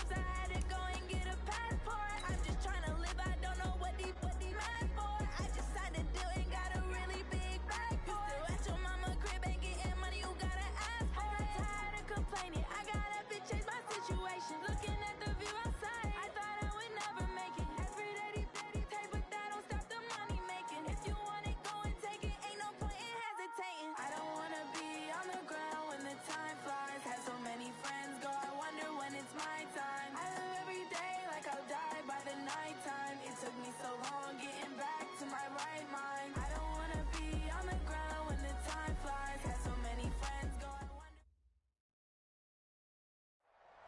times I had to go and get a passport. I'm just trying to live, I don't know what the mad for. I just signed a deal and got a really big bag for it. Still at your mama crib, ain't getting money, you gotta ask for it. I'm tired of complaining, I got up and changed my situation. Looking at the view outside, I thought I would never make it. Every day they take, but that don't stop the money making. If you want it, go and take it, ain't no point in hesitating. I don't wanna be on the ground when the time flies. Had so many friends go, I wonder when it's my time. I live every day like I'll die by the nighttime. It took me so long getting back to my right mind. I don't wanna be on the ground when the time flies. Had so many friends go, I wonder.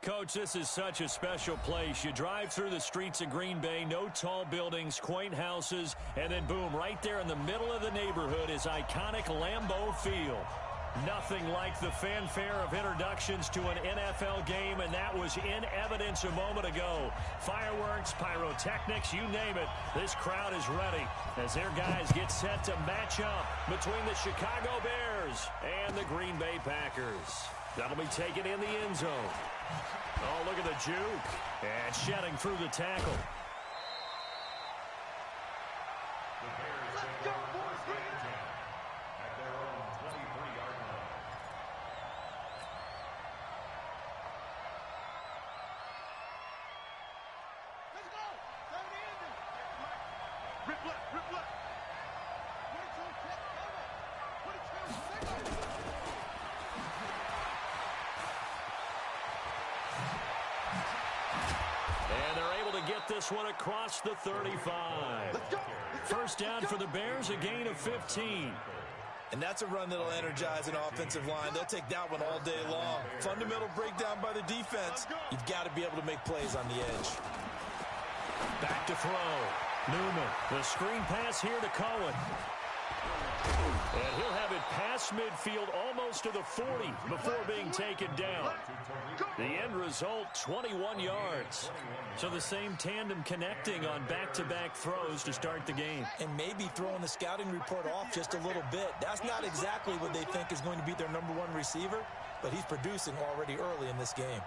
Coach, this is such a special place. You drive through the streets of Green Bay, no tall buildings, quaint houses, and then boom, right there in the middle of the neighborhood is iconic Lambeau Field. Nothing like the fanfare of introductions to an NFL game, and that was in evidence a moment ago. Fireworks, pyrotechnics, you name it. This crowd is ready as their guys get set to match up between the Chicago Bears and the Green Bay Packers. That'll be taken in the end zone. Oh, look at the juke. And shedding through the tackle. Let's go, boys. At their own 23-yard line. Let's go. Down the end. Rip left, rip left. 22, check, cover. 22, single. And they're able to get this one across the 35. Let's go. First down for the Bears, a gain of 15. And that's a run that'll energize an offensive line. They'll take that one all day long. Fundamental breakdown by the defense. You've got to be able to make plays on the edge. Back to throw. Newman, the screen pass here to Cohen. And he'll have it past midfield almost to the 40 before being taken down. The end result, 21 yards. So the same tandem connecting on back-to-back throws to start the game. And maybe throwing the scouting report off just a little bit. That's not exactly what they think is going to be their number one receiver, but he's producing already early in this game.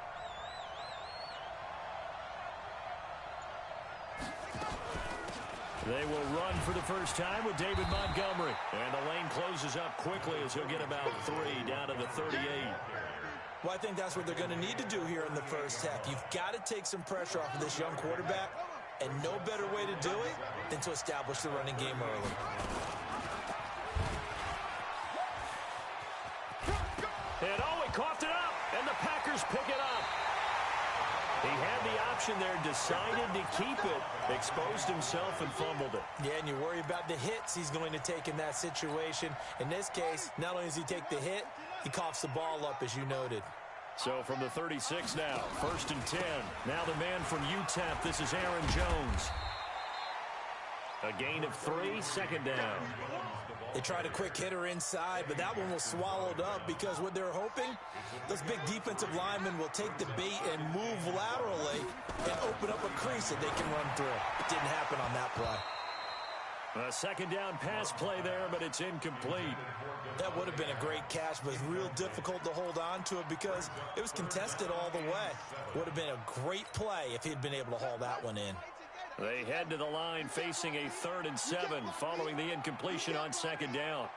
They will run for the first time with David Montgomery. And the lane closes up quickly as he'll get about 3 down to the 38. Well, I think that's what they're going to need to do here in the first half. You've got to take some pressure off of this young quarterback, and no better way to do it than to establish the running game early. And oh, he coughed it up, and the Packers pick it up. He had the option there, decided to keep it, exposed himself and fumbled it. Yeah, and you worry about the hits he's going to take in that situation. In this case, not only does he take the hit, he coughs the ball up, as you noted. So from the 36 now, 1st and 10. Now the man from UTEP, this is Aaron Jones. A gain of 3, second down. They tried a quick hitter inside, but that one was swallowed up because what they're hoping, those big defensive linemen will take the bait and move laterally and open up a crease that they can run through. It didn't happen on that play. A second down pass play there, but it's incomplete. That would have been a great catch, but it's real difficult to hold on to it because it was contested all the way. Would have been a great play if he'd been able to haul that one in. They head to the line facing a 3rd and 7 following the incompletion on second down.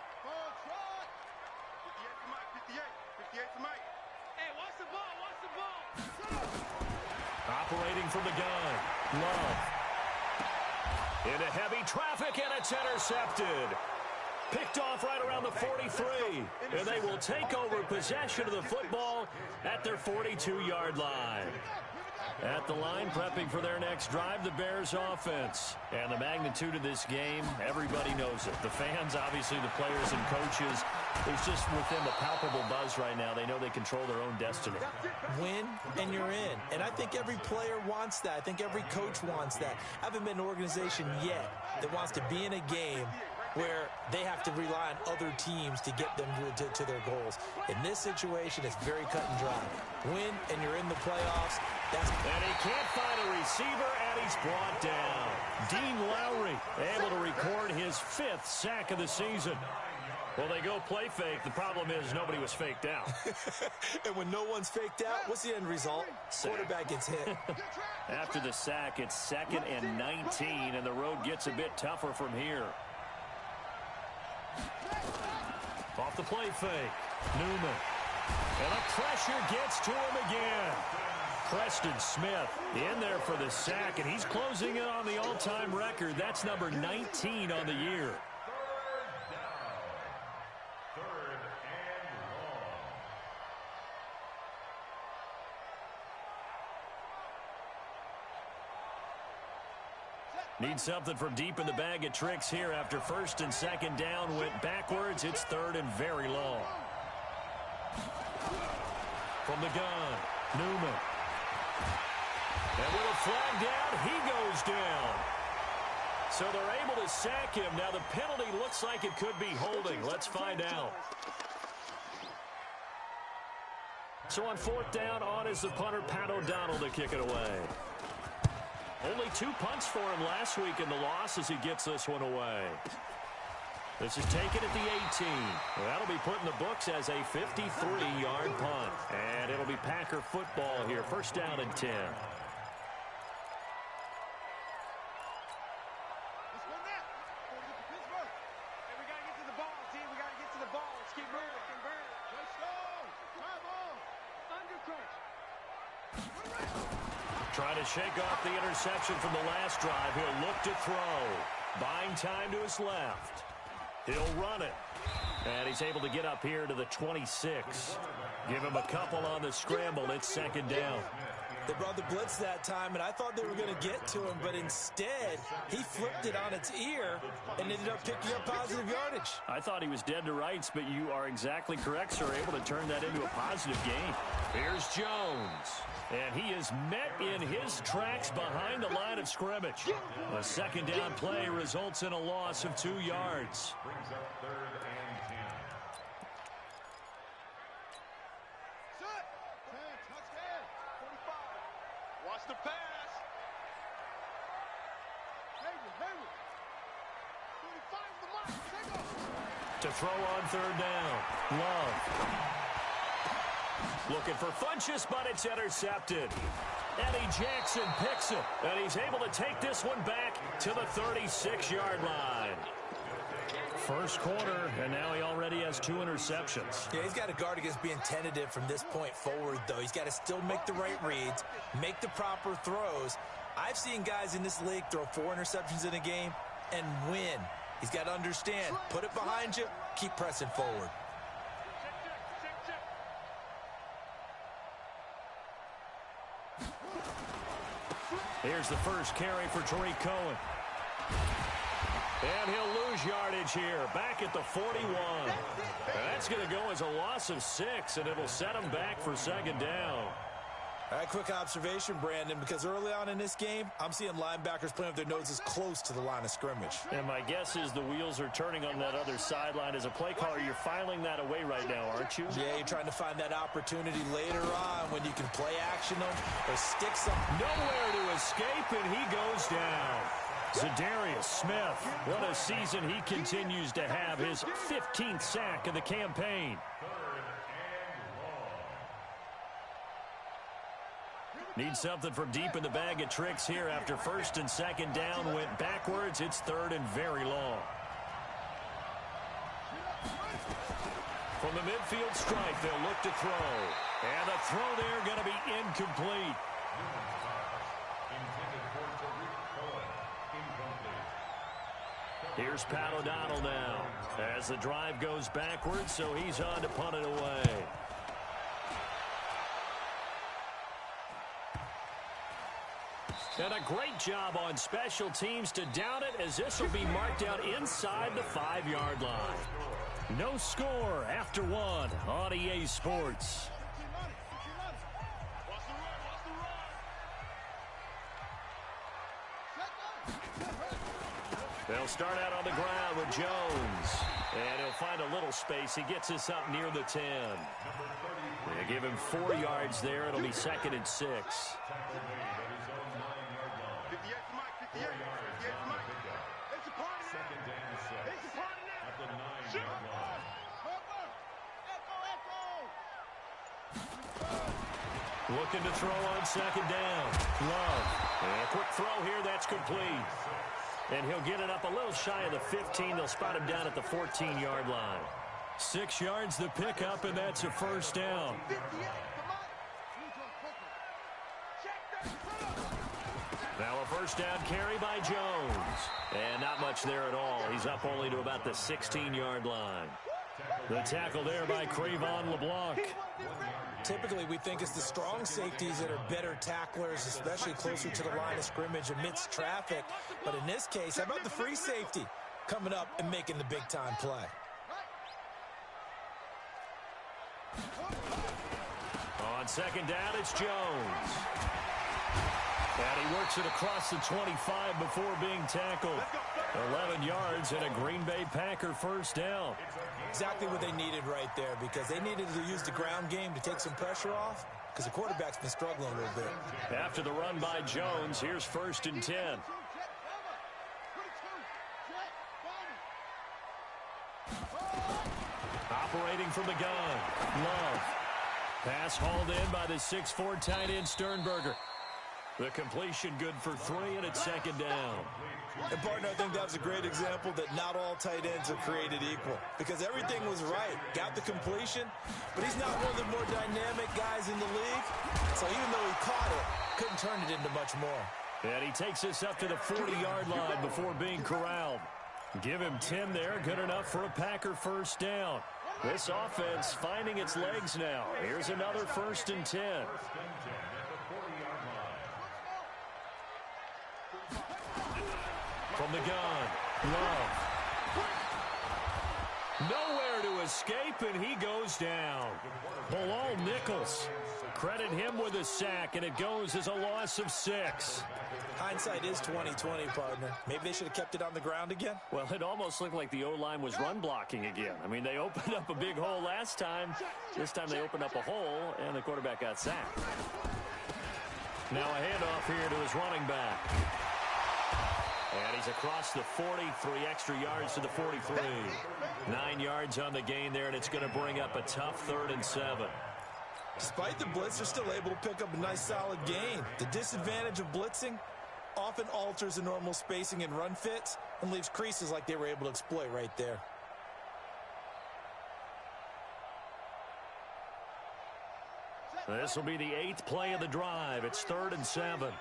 Operating from the gun, Love. Into heavy traffic, and it's intercepted. Picked off right around the 43. And they will take over possession of the football at their 42-yard line. At the line, prepping for their next drive, the Bears offense. And the magnitude of this game, everybody knows it. The fans, obviously the players and coaches, it's just within the palpable buzz right now. They know they control their own destiny. Win, and you're in. And I think every player wants that. I think every coach wants that. I haven't been an organization yet that wants to be in a game where they have to rely on other teams to get them to their goals. In this situation, it's very cut and dry. Win, and you're in the playoffs. And he can't find a receiver, and he's brought down. Dean Lowry able to record his 5th sack of the season. Well, they go play fake. The problem is nobody was faked out. And when no one's faked out, what's the end result? Quarterback gets hit. After the sack, it's 2nd and 19, and the road gets a bit tougher from here. Off the play fake. Newman. And the pressure gets to him again. Preston Smith in there for the sack, and he's closing in on the all-time record. That's number 19 on the year. Need something from deep in the bag of tricks here after 1st and 2nd down went backwards. It's 3rd and very long. From the gun, Newman. And with a flag down, he goes down. So they're able to sack him. Now the penalty looks like it could be holding. Let's find out. So on 4th down, on is the punter, Pat O'Donnell, to kick it away. Only 2 punts for him last week in the loss as he gets this one away. This is taken at the 18. That'll be put in the books as a 53-yard punt. And it'll be Packer football here. 1st down and 10. Let's go now. We're going to get to Pittsburgh. Hey, we got to get to the ball, team. We got to get to the ball. Let's keep moving. Let's go. Come on. Undercoach. Trying to shake off the interception from the last drive. He'll look to throw. Buying time to his left. He'll run it. And he's able to get up here to the 26. Give him a couple on the scramble. It's 2nd down. They brought the blitz that time, and I thought they were going to get to him, but instead, he flipped it on its ear and ended up picking up positive yardage. I thought he was dead to rights, but you are exactly correct, sir. Able to turn that into a positive gain. Here's Jones. And he is met in his tracks behind the line of scrimmage. A 2nd down play results in a loss of 2 yards. Brings up 3rd and 10. Set. 10. Touchdown. 45. Watch the pass. Hayward. 45 the mark. Take off. To throw on 3rd down. Love. Looking for Funchess, but it's intercepted. Eddie Jackson picks it, and he's able to take this one back to the 36-yard line. 1st quarter, and now he already has 2 interceptions. Yeah, he's got to guard against being tentative from this point forward, though. He's got to still make the right reads, make the proper throws. I've seen guys in this league throw 4 interceptions in a game and win. He's got to understand, put it behind you, keep pressing forward. Here's the first carry for Tariq Cohen. And he'll lose yardage here, back at the 41. And that's going to go as a loss of 6, and it'll set him back for 2nd down. All right, quick observation, Brandon, because early on in this game, I'm seeing linebackers playing with their noses close to the line of scrimmage. And my guess is the wheels are turning on that other sideline. As a play caller, you're filing that away right now, aren't you? Yeah, you're trying to find that opportunity later on when you can play action them or stick some. Nowhere to escape, and he goes down. Zadarius Smith, what a season he continues to have, his 15th sack of the campaign. Need something from deep in the bag of tricks here after 1st and 2nd down went backwards. It's 3rd and very long. From the midfield stripe, they'll look to throw. And the throw there going to be incomplete. Here's Pat O'Donnell now as the drive goes backwards, so he's on to punt it away. And a great job on special teams to down it, as this will be marked out inside the 5-yard line. No score after 1 on EA Sports. They'll start out on the ground with Jones. And he'll find a little space. He gets us up near the 10. They give him 4 yards there. It'll be 2nd and 6. 58 to Mike. It's a party now. It's a party now. Looking to throw on second down. Love. And a quick throw here. That's complete. And he'll get it up a little shy of the 15. They'll spot him down at the 14-yard line. 6 yards the pickup, and that's a first down. Now a first down carry by Jones. And not much there at all. He's up only to about the 16-yard line. The tackle there by Crevon LeBlanc. Typically, we think it's the strong safeties that are better tacklers, especially closer to the line of scrimmage amidst traffic. But in this case, how about the free safety coming up and making the big-time play? On second down, it's Jones. And he works it across the 25 before being tackled. 11 yards and a Green Bay Packer first down. Exactly what they needed right there, because they needed to use the ground game to take some pressure off, because the quarterback's been struggling a little bit. After the run by Jones, here's 1st and 10. Operating from the gun. Love. Pass hauled in by the 6'4" tight end Sternberger. The completion good for 3, and it's second down. And, partner, I think that was a great example that not all tight ends are created equal, because everything was right. Got the completion, but he's not one of the more dynamic guys in the league. So even though he caught it, couldn't turn it into much more. And he takes us up to the 40-yard line before being corralled. Give him 10 there, good enough for a Packer first down. This offense finding its legs now. Here's another 1st and 10. From the gun, Love. Nowhere to escape, and he goes down. Bilal Nichols. Credit him with a sack, and it goes as a loss of 6. Hindsight is 20/20, partner. Maybe they should have kept it on the ground again. Well, it almost looked like the O-line was run blocking again. I mean, they opened up a big hole last time. This time they opened up a hole, and the quarterback got sacked. Now a handoff here to his running back. And he's across the 40, 3 extra yards to the 43. 9 yards on the gain there, and it's going to bring up a tough 3rd and 7. Despite the blitz, they're still able to pick up a nice solid gain. The disadvantage of blitzing often alters the normal spacing and run fits and leaves creases like they were able to exploit right there. This will be the 8th play of the drive. It's 3rd and 7.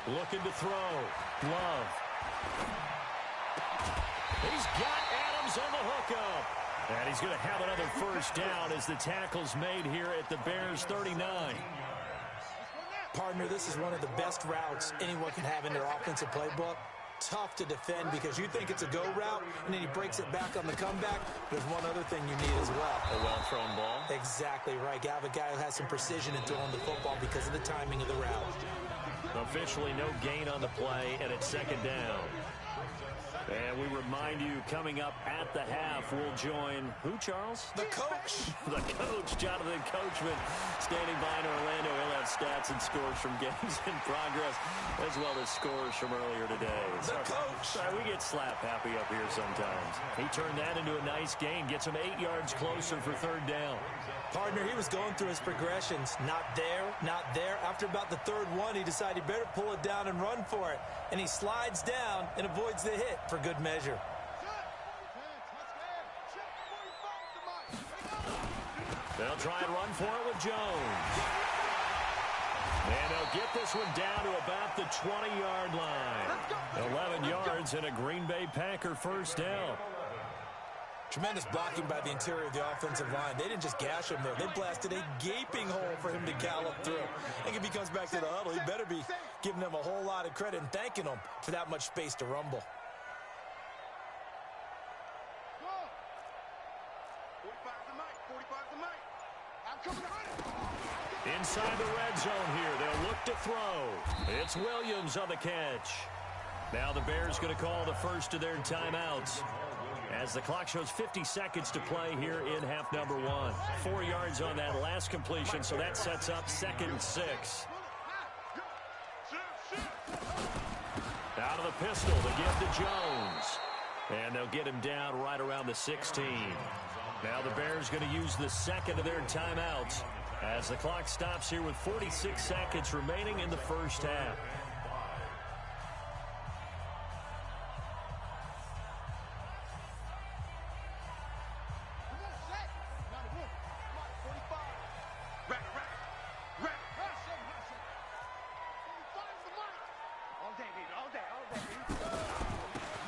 Looking to throw. Love. He's got Adams on the hookup. And he's going to have another first down as the tackle's made here at the Bears' 39. Partner, this is one of the best routes anyone can have in their offensive playbook. Tough to defend because you think it's a go route, and then he breaks it back on the comeback. There's one other thing you need as well. A well-thrown ball. Exactly right. You have a guy who has some precision in throwing the football because of the timing of the route. Officially no gain on the play, and it's second down. And we remind you, coming up at the half, we'll join who, Charles? The coach. The coach, Jonathan Coachman, standing by in Orlando. He'll have stats and scores from games in progress, as well as scores from earlier today. The coach. Sorry, we get slap happy up here sometimes. He turned that into a nice gain, gets him 8 yards closer for 3rd down. Partner, he was going through his progressions. Not there, not there. After about the 3rd one, he decided he better pull it down and run for it. And he slides down and avoids the hit for good measure. They'll try and run for it with Jones. And they'll get this one down to about the 20-yard line. 11 yards and a Green Bay Packer first down. Tremendous blocking by the interior of the offensive line. They didn't just gash him there. They blasted a gaping hole for him to gallop through. I think if he comes back to the huddle, he better be giving them a whole lot of credit and thanking them for that much space to rumble. 45's the mic. 45's the mic. I'm coming to hunt it. Inside the red zone here. They'll look to throw. It's Williams on the catch. Now the Bears going to call the first of their timeouts, as the clock shows 50 seconds to play here in half number 1. 4 yards on that last completion, so that sets up 2nd and 6. Out of the pistol, they give to Jones. And they'll get him down right around the 16. Now the Bears going to use the second of their timeouts as the clock stops here with 46 seconds remaining in the first half.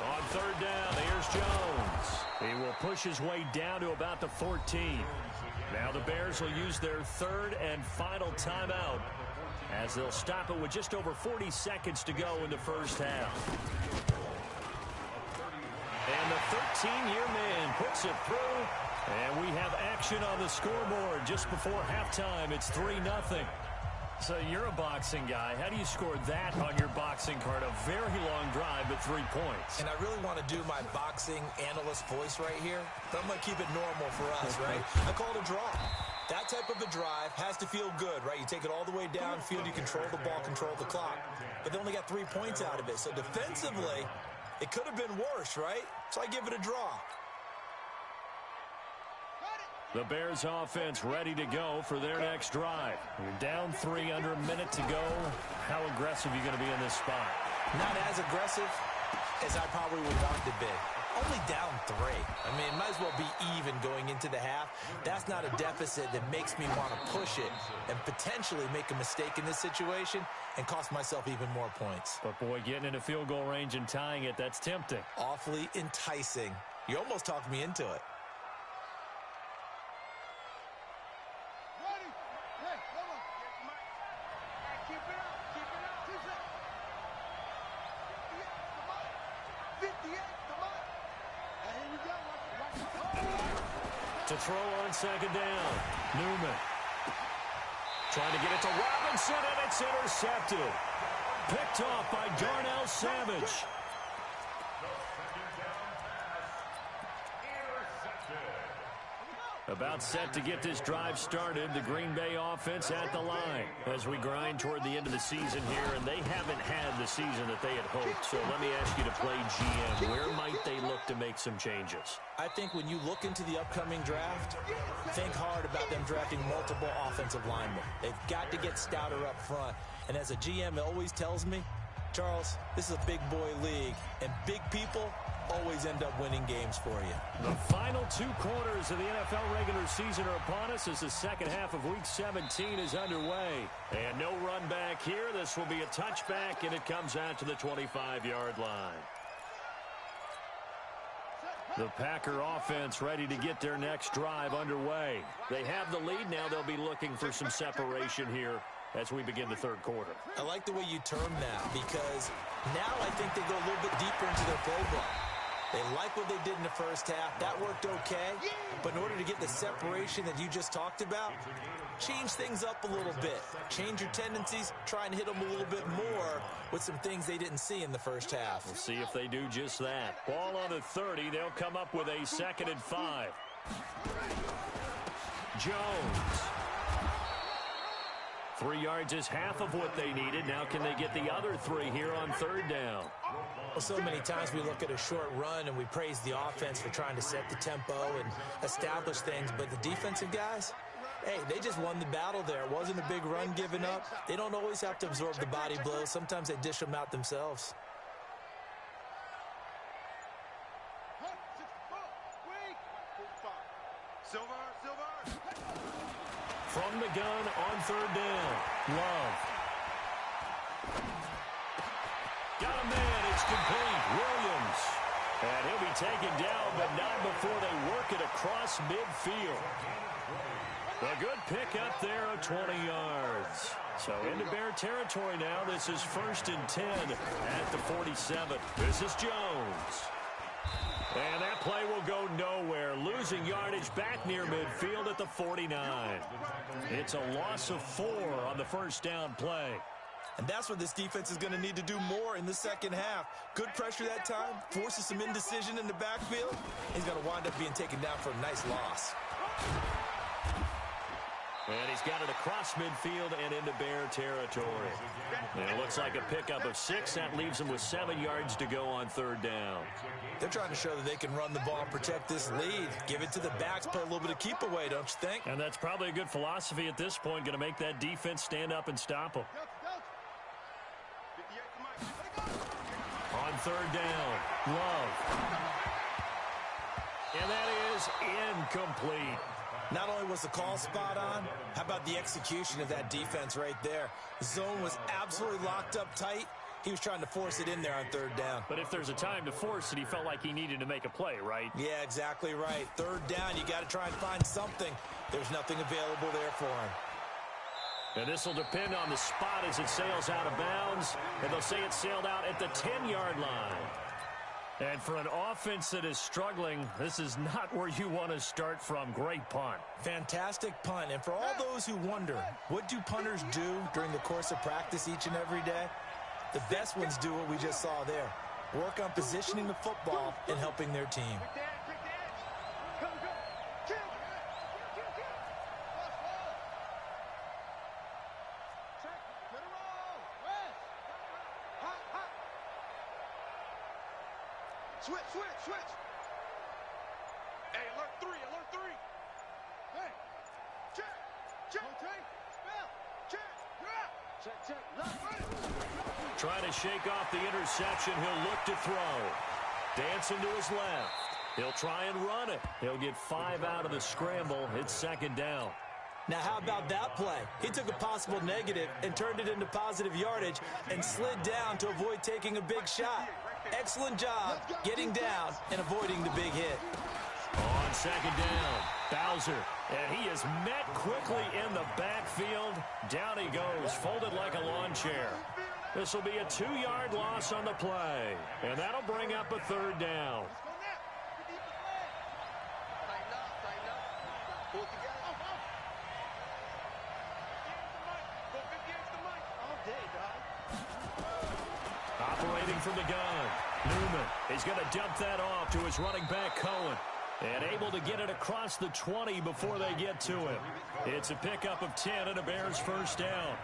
On third down, here's Jones. He will push his way down to about the 14. Now the Bears will use their third and final timeout as they'll stop it with just over 40 seconds to go in the first half. And the 13-year man puts it through, and we have action on the scoreboard just before halftime. It's 3-0. So you're a boxing guy. How do you score that on your boxing card? A very long drive, but 3 points. And I really want to do my boxing analyst voice right here, but I'm going to keep it normal for us, right? I call it a draw. That type of a drive has to feel good, right? You take it all the way downfield, you control the ball, control the clock. But they only got 3 points out of it. So defensively, it could have been worse, right? So I give it a draw. The Bears offense ready to go for their next drive. You're down 3, under a minute to go. How aggressive are you going to be in this spot? Not as aggressive as I probably would want to be. Only down 3. I mean, might as well be even going into the half. That's not a deficit that makes me want to push it and potentially make a mistake in this situation and cost myself even more points. But, boy, getting into field goal range and tying it, that's tempting. Awfully enticing. You almost talked me into it. To throw on second down, Newman. Trying to get it to Robinson, and it's intercepted. Picked off by Darnell Savage. About set to get this drive started. The Green Bay offense at the line as we grind toward the end of the season here, and they haven't had the season that they had hoped. So let me ask you to play GM. Where might they look to make some changes? I think when you look into the upcoming draft, think hard about them drafting multiple offensive linemen. They've got to get stouter up front. And as a GM, it always tells me, Charles, this is a big boy league, and big people always end up winning games for you. The final 2 quarters of the NFL regular season are upon us as the second half of Week 17 is underway. And no run back here. This will be a touchback, and it comes out to the 25-yard line. The Packer offense ready to get their next drive underway. They have the lead. Now they'll be looking for some separation here as we begin the third quarter. I like the way you term that because now I think they go a little bit deeper into their playbook. They like what they did in the first half. That worked okay. But in order to get the separation that you just talked about, change things up a little bit. Change your tendencies. Try and hit them a little bit more with some things they didn't see in the first half. We'll see if they do just that. Ball on the 30. They'll come up with a 2nd and 5. Jones. 3 yards is half of what they needed. Now can they get the other 3 here on third down? Well, so many times we look at a short run and we praise the offense for trying to set the tempo and establish things. But the defensive guys, hey, they just won the battle there. It wasn't a big run given up. They don't always have to absorb the body blows. Sometimes they dish them out themselves. From the gun on third down, Love. Got a man, it's complete, Williams. And he'll be taken down, but not before they work it across midfield. A good pickup there of 20 yards. So into Bear territory now. This is 1st and 10 at the 47. This is Jones. And that play will go nowhere. Losing yardage back near midfield at the 49. It's a loss of 4 on the first down play. And that's what this defense is going to need to do more in the second half. Good pressure that time, forces some indecision in the backfield. He's going to wind up being taken down for a nice loss. And he's got it across midfield and into Bear territory. And it looks like a pickup of 6. That leaves them with 7 yards to go on third down. They're trying to show that they can run the ball and protect this lead. Give it to the backs, play a little bit of keep away, don't you think? And that's probably a good philosophy at this point. Going to make that defense stand up and stop them. On third down, Love. And that is incomplete. Not only was the call spot on, how about the execution of that defense right there? The zone was absolutely locked up tight. He was trying to force it in there on third down. But if there's a time to force it, he felt like he needed to make a play, right? Yeah, exactly right. Third down, you got to try and find something. There's nothing available there for him. And this will depend on the spot as it sails out of bounds. And they'll say it sailed out at the 10-yard line. And for an offense that is struggling, this is not where you want to start from. Great punt. Fantastic punt. And for all those who wonder, what do punters do during the course of practice each and every day? The best ones do what we just saw there. Work on positioning the football and helping their team. Switch. Hey, alert 3. Hey, check. Trying to shake off the interception. He'll look to throw. Dancing to his left. He'll try and run it. He'll get 5 out of the scramble. It's second down. Now, how about that play? He took a possible negative and turned it into positive yardage and slid down to avoid taking a big shot. Excellent job getting down and avoiding the big hit. On second down, Bowser. And he is met quickly in the backfield. Down he goes, folded like a lawn chair. This will be a 2-yard loss on the play. And that'll bring up a third down. Operating from the gun, Newman. He's going to dump that off to his running back, Cohen. And able to get it across the 20 before they get to him. It's a pickup of 10 and a Bears first down.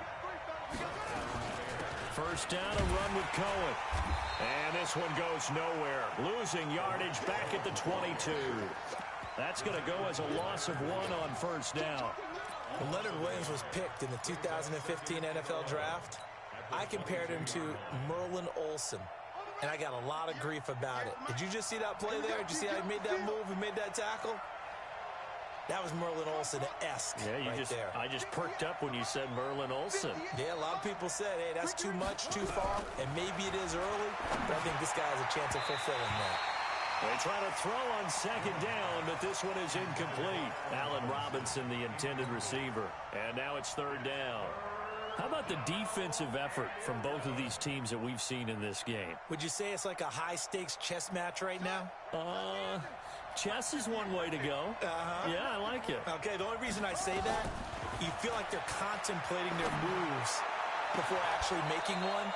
First down, a run with Cohen. And this one goes nowhere. Losing yardage back at the 22. That's going to go as a loss of 1 on first down. When Leonard Williams was picked in the 2015 NFL Draft, I compared him to Merlin Olsen, and I got a lot of grief about it. Did you just see that play there? Did you see how he made that move and made that tackle? That was Merlin Olsen-esque there. I just perked up when you said Merlin Olsen. Yeah, a lot of people said, hey, that's too much, too far, and maybe it is early, but I think this guy has a chance of fulfilling that. They try to throw on second down, but this one is incomplete. Allen Robinson, the intended receiver. And now it's third down. How about the defensive effort from both of these teams that we've seen in this game? Would you say it's like a high-stakes chess match right now? Chess is one way to go. Yeah, I like it. Okay, the only reason I say that, you feel like they're contemplating their moves before actually making one,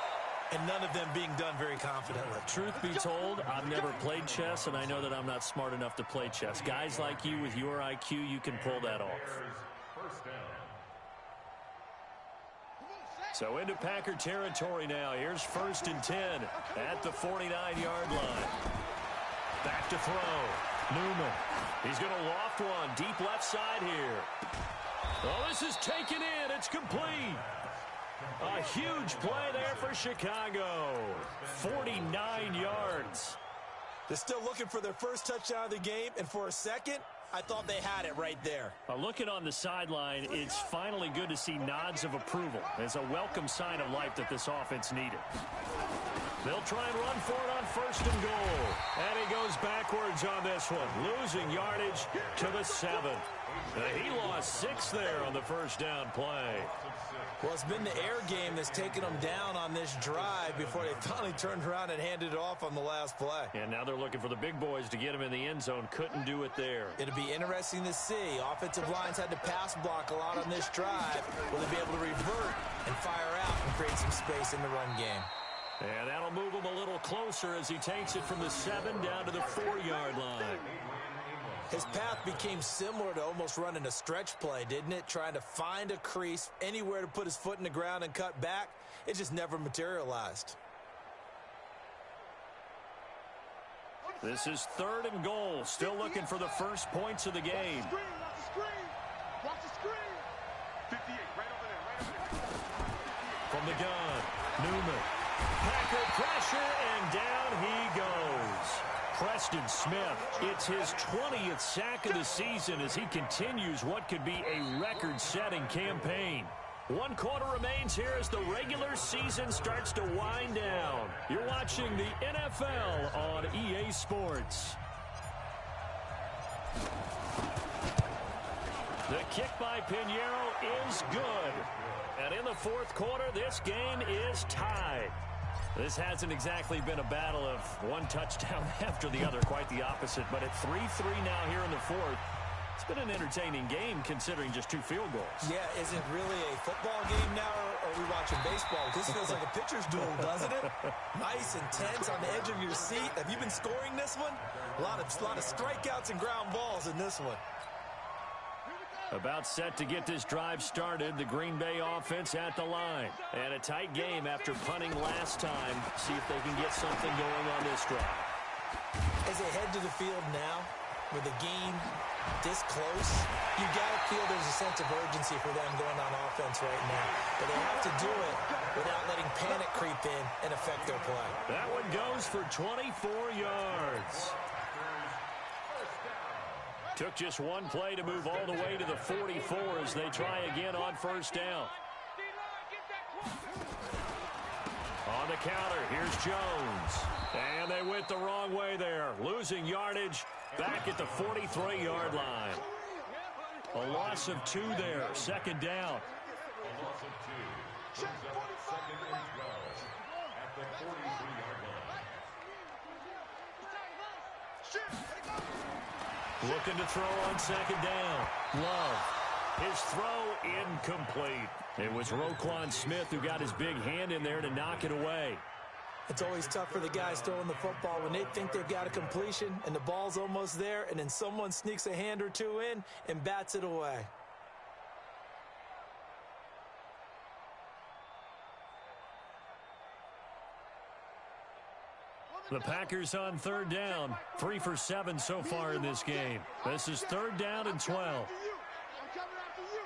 and none of them being done very confidently. Truth be told, I've never played chess, and I know that I'm not smart enough to play chess. Guys like you with your IQ, you can pull that off. So into Packer territory now. Here's 1st and 10 at the 49-yard line. Back to throw. Newman. He's going to loft one deep left side here. Oh, this is taken in. It's complete. A huge play there for Chicago. 49 yards. They're still looking for their first touchdown of the game, and for a second, I thought they had it right there. Looking on the sideline, it's finally good to see nods of approval. It's a welcome sign of life that this offense needed. They'll try and run for it on 1st and goal. And he goes backwards on this one, losing yardage to the 7. He lost 6 there on the first down play. Well, it's been the air game that's taken them down on this drive before they finally turned around and handed it off on the last play. And now they're looking for the big boys to get him in the end zone. Couldn't do it there. It'll be interesting to see. Offensive lines had to pass block a lot on this drive. Will they be able to revert and fire out and create some space in the run game? And that'll move him a little closer as he takes it from the 7 down to the 4-yard line. His path became similar to almost running a stretch play, didn't it? Trying to find a crease, anywhere to put his foot in the ground and cut back. It just never materialized. This is 3rd and goal. Still looking for the first points of the game. Watch the screen. Watch the screen. 58, right over there. From the gun, Newman. Packer pressure, and down he goes. Preston Smith, it's his 20th sack of the season as he continues what could be a record-setting campaign. 1 quarter remains here as the regular season starts to wind down. You're watching the NFL on EA Sports. The kick by Pinheiro is good. And in the 4th quarter, this game is tied. This hasn't exactly been a battle of one touchdown after the other, quite the opposite. But at 3-3 now here in the 4th, it's been an entertaining game considering just 2 field goals. Yeah, is it really a football game now, or are we watching baseball? This feels like a pitcher's duel, doesn't it? Nice and tense on the edge of your seat. Have you been scoring this one? A lot of strikeouts and ground balls in this one. About set to get this drive started, the Green Bay offense at the line. And a tight game after punting last time. See if they can get something going on this drive. As they head to the field now, with the game this close, you got to feel there's a sense of urgency for them going on offense right now. But they have to do it without letting panic creep in and affect their play. That one goes for 24 yards. Took just 1 play to move all the way to the 44 as they try again on 1st down. On the counter, here's Jones. And they went the wrong way there, losing yardage back at the 43-yard line. A loss of 2 there, 2nd down. Looking to throw on 2nd down. Love. His throw incomplete. It was Roquan Smith who got his big hand in there to knock it away. It's always tough for the guys throwing the football when they think they've got a completion and the ball's almost there, and then someone sneaks a hand or 2 in and bats it away. The Packers on 3rd down. 3 for 7 so far in this game. This is 3rd down and 12. I'm coming after you.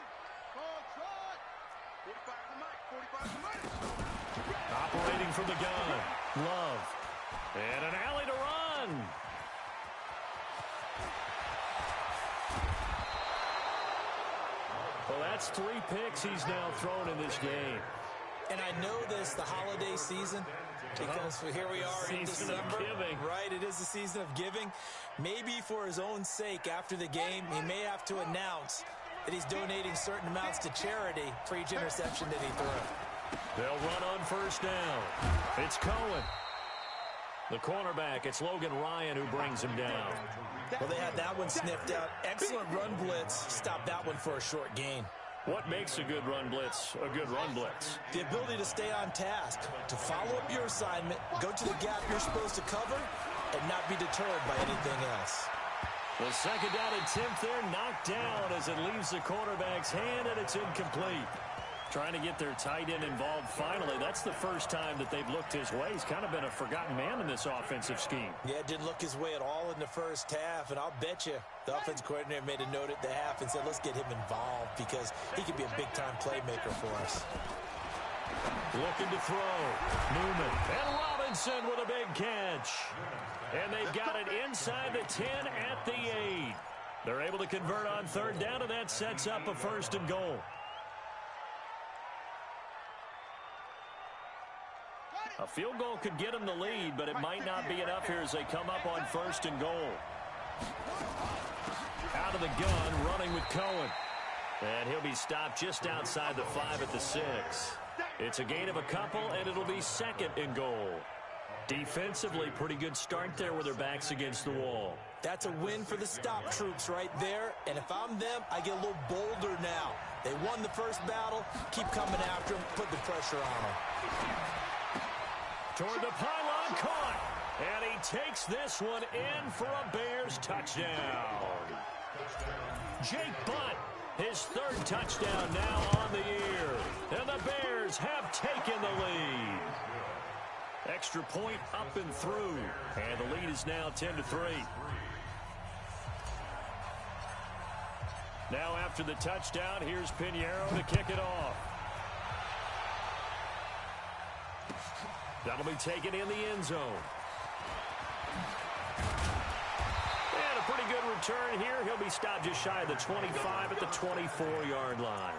Hold tight. 45 to Mike. Operating from the gun. Love. And an alley to run. Well, that's 3 picks he's now thrown in this game. And I know this, the holiday season, because here we are in December, right? It is the season of giving. Maybe for his own sake, after the game, he may have to announce that he's donating certain amounts to charity for each interception that he threw. They'll run on 1st down. It's Cohen. The cornerback, it's Logan Ryan who brings him down. Well, they had that one sniffed out. Excellent run blitz. Stopped that one for a short gain. What makes a good run blitz a good run blitz? The ability to stay on task, to follow up your assignment, go to the gap you're supposed to cover, and not be deterred by anything else. The 2nd down attempt there knocked down as it leaves the quarterback's hand, and it's incomplete. Trying to get their tight end involved finally. That's the first time that they've looked his way. He's kind of been a forgotten man in this offensive scheme. Yeah, didn't look his way at all in the first half, and I'll bet you the offensive coordinator made a note at the half and said, let's get him involved because he could be a big-time playmaker for us. Looking to throw. Newman and Robinson with a big catch. And they've got it inside the 10 at the 8. They're able to convert on 3rd down, and that sets up a 1st and goal. A field goal could get them the lead, but it might not be enough here as they come up on 1st and goal. Out of the gun, running with Cohen. And he'll be stopped just outside the 5 at the 6. It's a gain of a couple, and it'll be 2nd and goal. Defensively, pretty good start there with their backs against the wall. That's a win for the stop troops right there. And if I'm them, I get a little bolder now. They won the first battle. Keep coming after them. Put the pressure on them. Toward the pylon, caught. And he takes this one in for a Bears touchdown. Jake Butt, his third touchdown now on the year. And the Bears have taken the lead. Extra point up and through. And the lead is now 10-3. Now after the touchdown, here's Pinheiro to kick it off. That'll be taken in the end zone. And a pretty good return here. He'll be stopped just shy of the 25 at the 24-yard line.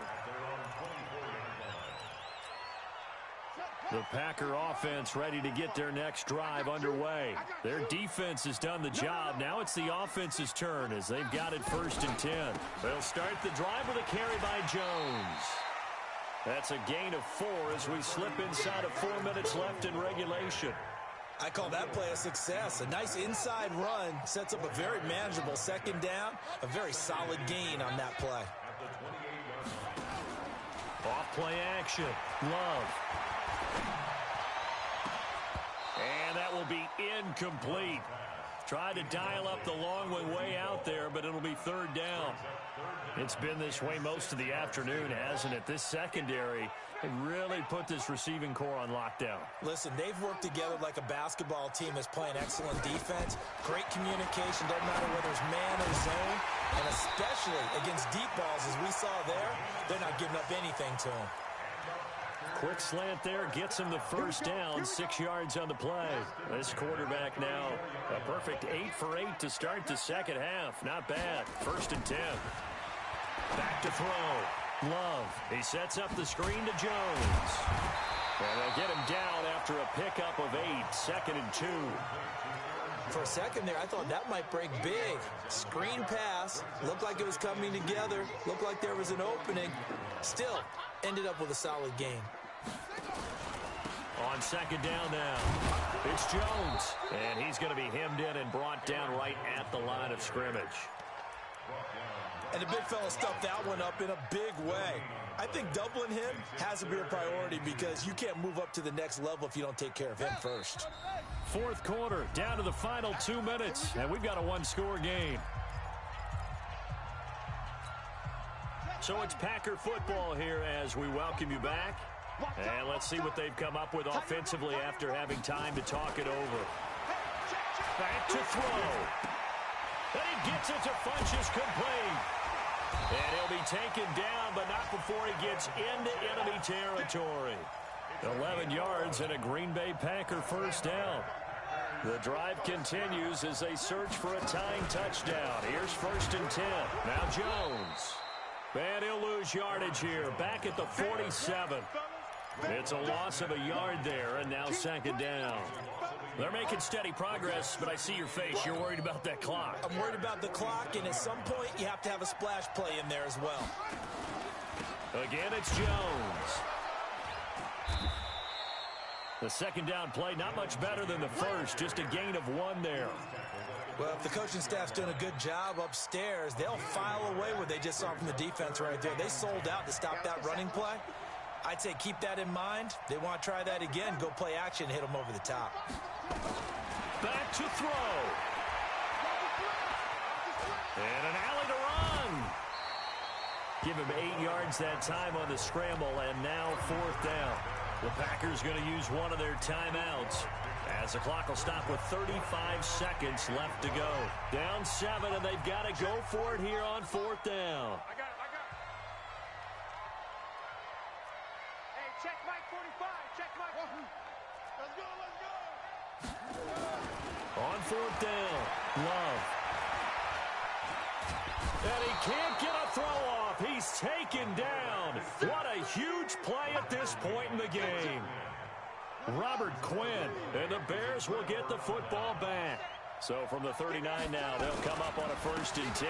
The Packer offense ready to get their next drive underway. Their defense has done the job. Now it's the offense's turn as they've got it 1st and 10. They'll start the drive with a carry by Jones. That's a gain of 4 as we slip inside of 4 minutes left in regulation. I call that play a success. A nice inside run sets up a very manageable 2nd down. A very solid gain on that play. Off play action. Love. And that will be incomplete. Try to dial up the long one way out there, but it'll be 3rd down. It's been this way most of the afternoon, hasn't it? This secondary really put this receiving core on lockdown. Listen, they've worked together like a basketball team that's playing excellent defense. Great communication, doesn't matter whether it's man or zone. And especially against deep balls, as we saw there, they're not giving up anything to them. Quick slant there, gets him the 1st down, 6 yards on the play. This quarterback now, a perfect 8 for 8 to start the second half. Not bad. 1st and 10. Back to throw. Love. He sets up the screen to Jones. And they'll get him down after a pickup of 8, 2nd and 2. For a second there, I thought that might break big. Screen pass. Looked like it was coming together. Looked like there was an opening. Still, ended up with a solid game. On 2nd down now, it's Jones. And he's going to be hemmed in and brought down right at the line of scrimmage. And the big fella stuffed that one up in a big way. I think doubling him has to be a priority because you can't move up to the next level if you don't take care of him first. 4th quarter, down to the final 2 minutes, and we've got a 1-score game. So it's Packer football here as we welcome you back. And let's see what they've come up with offensively after having time to talk it over. Back to throw. And he gets it to Funchess complete. And he'll be taken down, but not before he gets into enemy territory. 11 yards and a Green Bay Packer 1st down. The drive continues as they search for a tying touchdown. Here's 1st and 10. Now Jones. And he'll lose yardage here, back at the 47. It's a loss of a yard there, and now 2nd down. They're making steady progress, but I see your face. You're worried about that clock. I'm worried about the clock, and at some point, you have to have a splash play in there as well. Again, it's Jones. The 2nd down play, not much better than the first, just a gain of 1 there. Well, if the coaching staff's doing a good job upstairs, they'll file away what they just saw from the defense right there. They sold out to stop that running play. I'd say keep that in mind. They want to try that again, go play action, hit them over the top. Back to throw. And an alley to run. Give him 8 yards that time on the scramble, and now 4th down. The Packers going to use one of their timeouts as the clock will stop with 35 seconds left to go. Down 7, and they've got to go for it here on 4th down. I got it. Hey, check Mike 45. Check Mike. Let's go. On 4th down, Love. And he can't get a throw off. He's taken down. What a huge play at this point in the game. Robert Quinn, and the Bears will get the football back. So from the 39 now, they'll come up on a 1st and 10.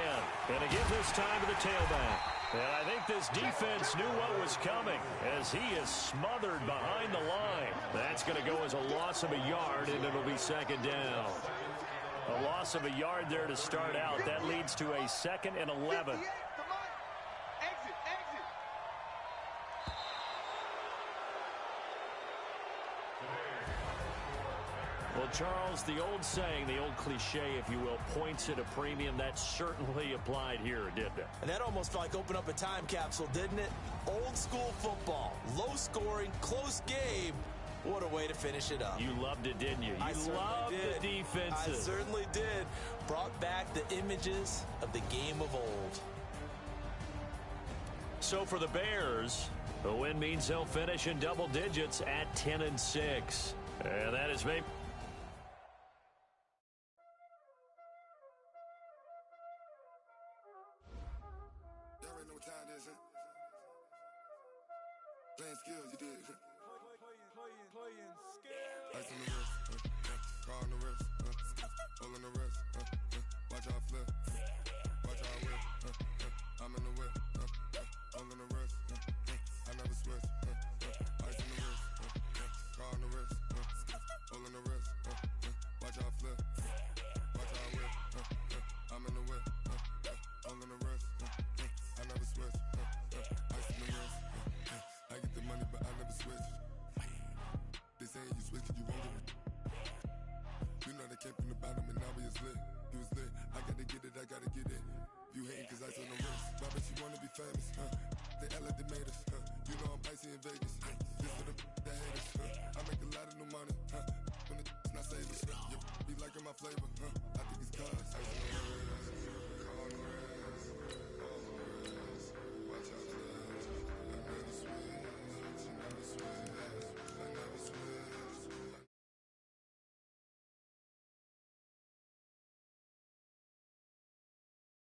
And again this time to the tailback. And I think this defense knew what was coming as he is smothered behind the line. That's going to go as a loss of a yard, and it'll be 2nd down. A loss of a yard there to start out. That leads to a 2nd and 11. Exit. Well, Charles, the old saying, the old cliche, if you will, points at a premium, that certainly applied here, didn't it? And that almost felt like open up a time capsule, didn't it? Old school football, low scoring, close game. What a way to finish it up. You loved it, didn't you? You loved the defenses. I certainly did. Brought back the images of the game of old. So for the Bears, the win means they'll finish in double digits at 10-6. And that is maybe... Y'all already know what time it is, huh? Playing skills, you did. Playing skills. Ice on the wrist, car on the wrist, hole in the wrist, watch how I flip, watch how I whip, I'm in the whip, hole in the wrist, I never switch, ice on the wrist, car on the wrist, hole in the wrist, watch how I flip, watch how I whip, I'm in the whip, hole in the wrist, I never switch, ice on the wrist, I get the money but I never switch. They saying you switch cause you won't get it. You know they came from the bottom and now we is lit. You was lit, I gotta get it, I gotta get it. You hating cause I on the wrist. Why bet you wanna be famous, huh? They LA